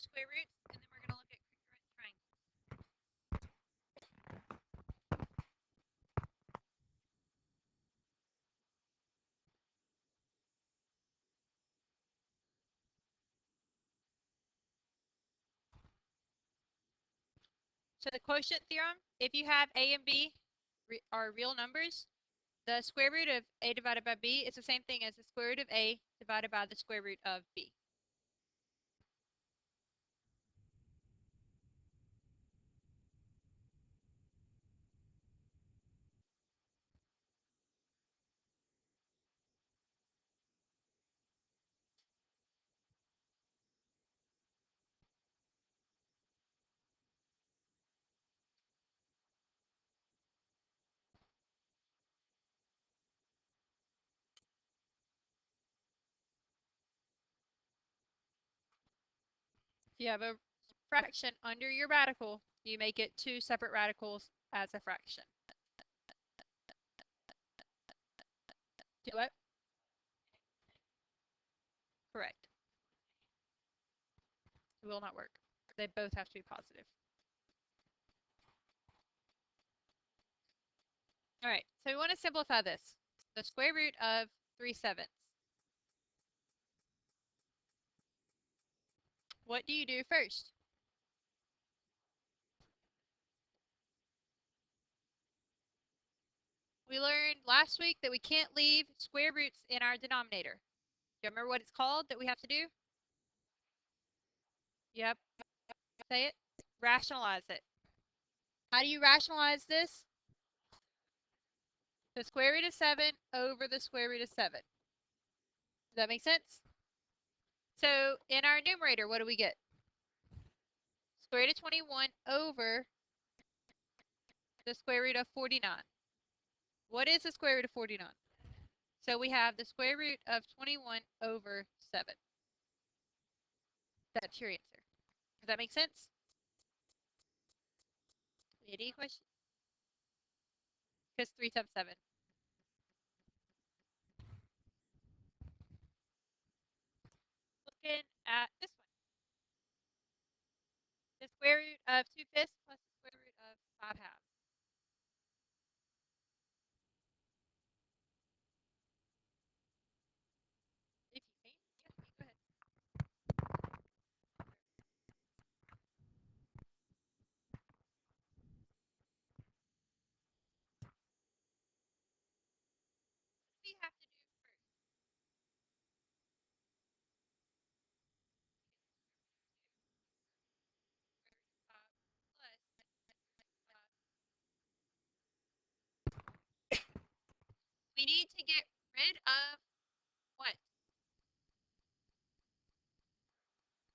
square roots, and then we're going to look at congruent triangles. So the quotient theorem, if you have a and b are real numbers, the square root of a divided by b is the same thing as the square root of a divided by the square root of b. If you have a fraction under your radical, you make it two separate radicals as a fraction. Do it? Correct. It will not work. They both have to be positive. All right, so we want to simplify this. The square root of 3/7. What do you do first? We learned last week that we can't leave square roots in our denominator. Do you remember what it's called that we have to do? Yep. Say it. Rationalize it. How do you rationalize this? The square root of 7 over the square root of 7. Does that make sense? So in our numerator, what do we get? Square root of 21 over the square root of 49. What is the square root of 49? So we have the square root of 21 over 7. That's your answer. Does that make sense? Any questions? Because 3 times 7. Looking at this one. The square root of 2/5 plus the square root of 5/2. If you can, yeah, go ahead. What do we have to do first? We need to get rid of what?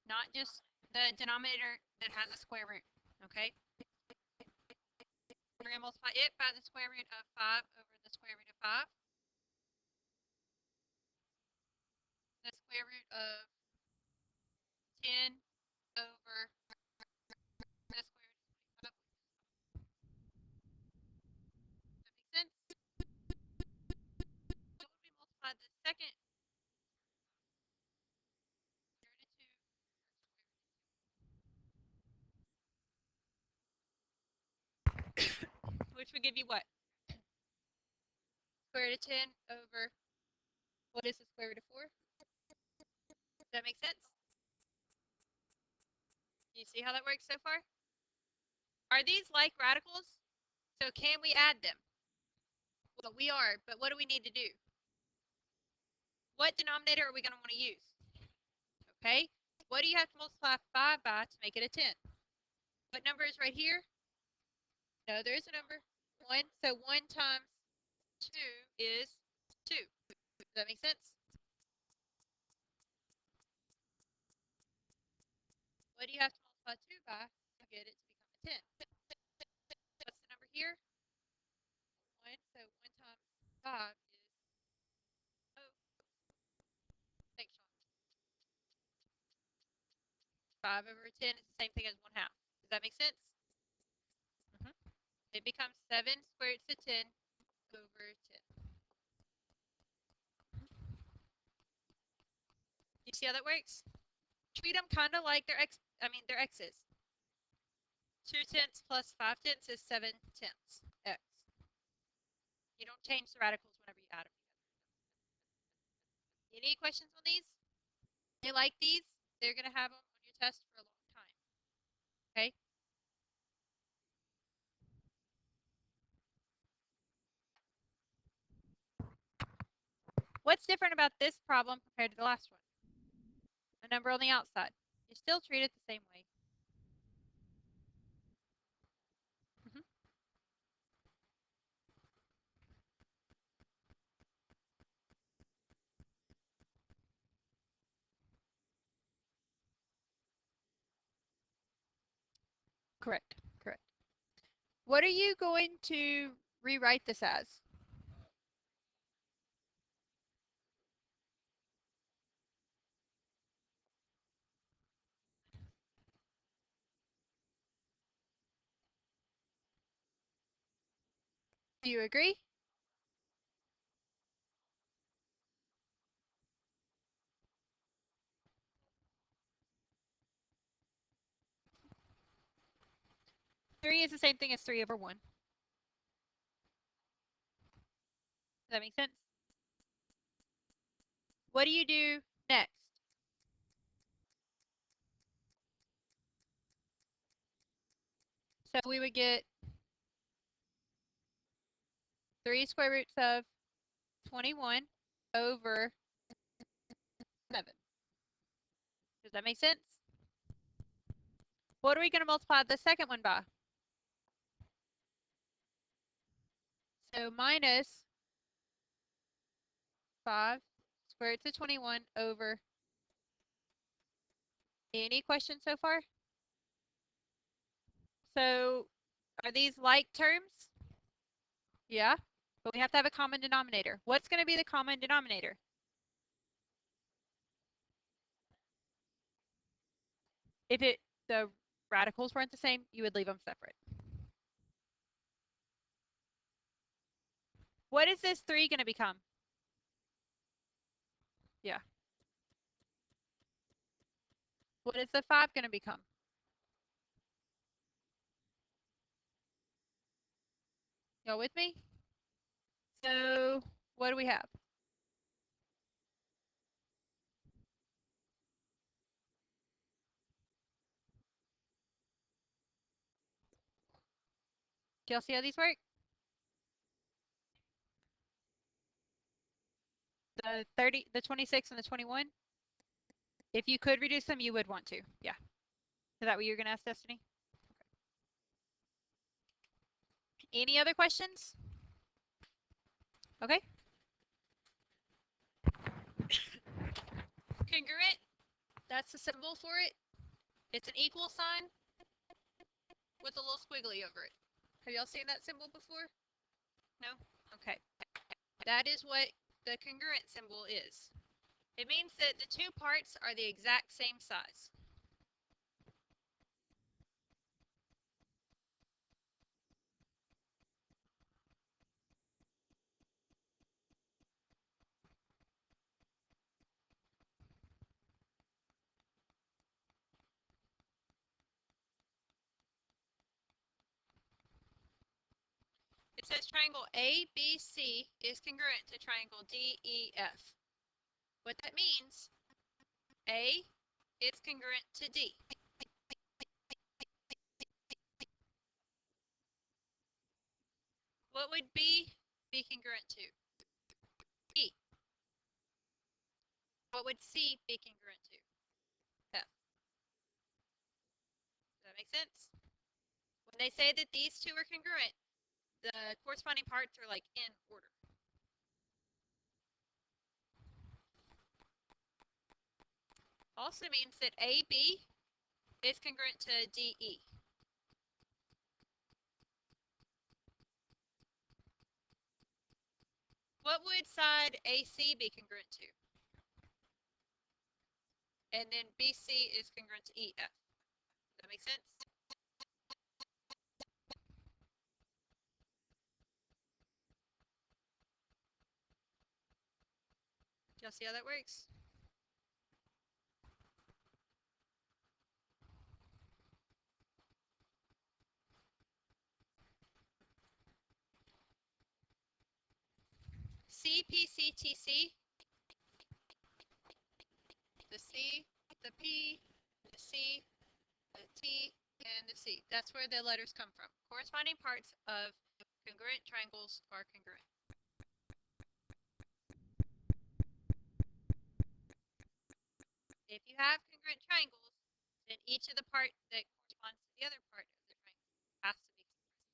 Not just the denominator that has a square root, okay? We're going to multiply it by the square root of 5 over the square root of 5. The square root of 10 over the square root of 25. Does that make sense? So when we multiply the second square root of 2 which would give you what? Square root of 10 over, what is the square root of 4? Does that make sense? You see how that works so far? Are these like radicals? So can we add them? Well, we are, but what do we need to do? What denominator are we going to want to use? Okay, what do you have to multiply 5 by to make it a 10? What number is right here? No, there is a number. 1. So 1 times 2 is 2. Does that make sense? What do you have to multiply 2 by to get it to become a 10? What's the number here? 1. So 1 times 5 is, oh, thanks, Sean. 5 over 10 is the same thing as 1/2. Does that make sense? It becomes 7 squared roots of 10 over 10. You see how that works? Treat them kind of like they're they're x's. 2/10 plus 5/10 is 7/10 x. You don't change the radicals whenever you add them together. Any questions on these? They like these, they're going to have them on your test for a long time. Okay? What's different about this problem compared to the last one? A number on the outside. You still treat it the same way. Mhm. Correct. Correct. What are you going to rewrite this as? Do you agree? Three is the same thing as 3/1. Does that make sense? What do you do next? So we would get 3 square roots of 21 over 7. Does that make sense? What are we going to multiply the second one by? So minus 5 square roots of 21 over. Any questions so far? So are these like terms? Yeah, but we have to have a common denominator. What's going to be the common denominator? If the radicals weren't the same, you would leave them separate. What is this 3 going to become? Yeah. What is the 5 going to become? Y'all with me? So what do we have? Do y'all see how these work? The 30, the 26, and the 21? If you could reduce them, you would want to. Yeah. Is that what you're going to ask, Destiny? Okay. Any other questions? Okay. Congruent, that's the symbol for it. It's an equal sign with a little squiggly over it. Have y'all seen that symbol before? No? Okay. That is what the congruent symbol is. It means that the two parts are the exact same size. It says triangle ABC is congruent to triangle DEF. What that means, A is congruent to D. What would B be congruent to? E. What would C be congruent to? F. Does that make sense? When they say that these two are congruent, the corresponding parts are like in order. Also means that AB is congruent to DE. What would side AC be congruent to? And then BC is congruent to EF. Does that make sense? Do y'all see how that works? CPCTC, the C, the P, the C, the T, and the C. That's where the letters come from. Corresponding parts of congruent triangles are congruent. If you have congruent triangles, then each of the part that corresponds to the other part of the triangle has to be congruent.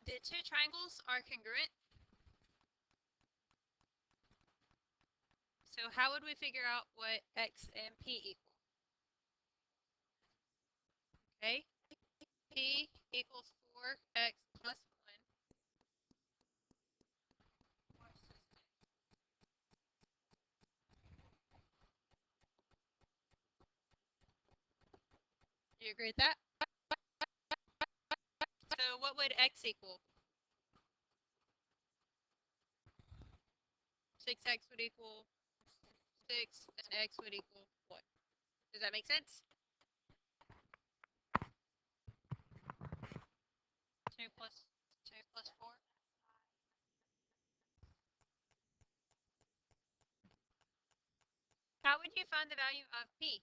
The two triangles are congruent. So how would we figure out what X and P equal? Okay, P equals 4X plus 1. Do you agree with that? So what would X equal? 6X would equal 6, and X would equal what? Does that make sense? 2 plus 4. How would you find the value of P?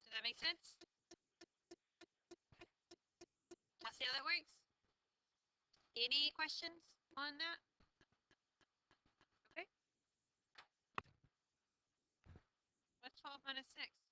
Does that make sense? Let's see how that works. Any questions on that? Okay. What's 12 minus 6?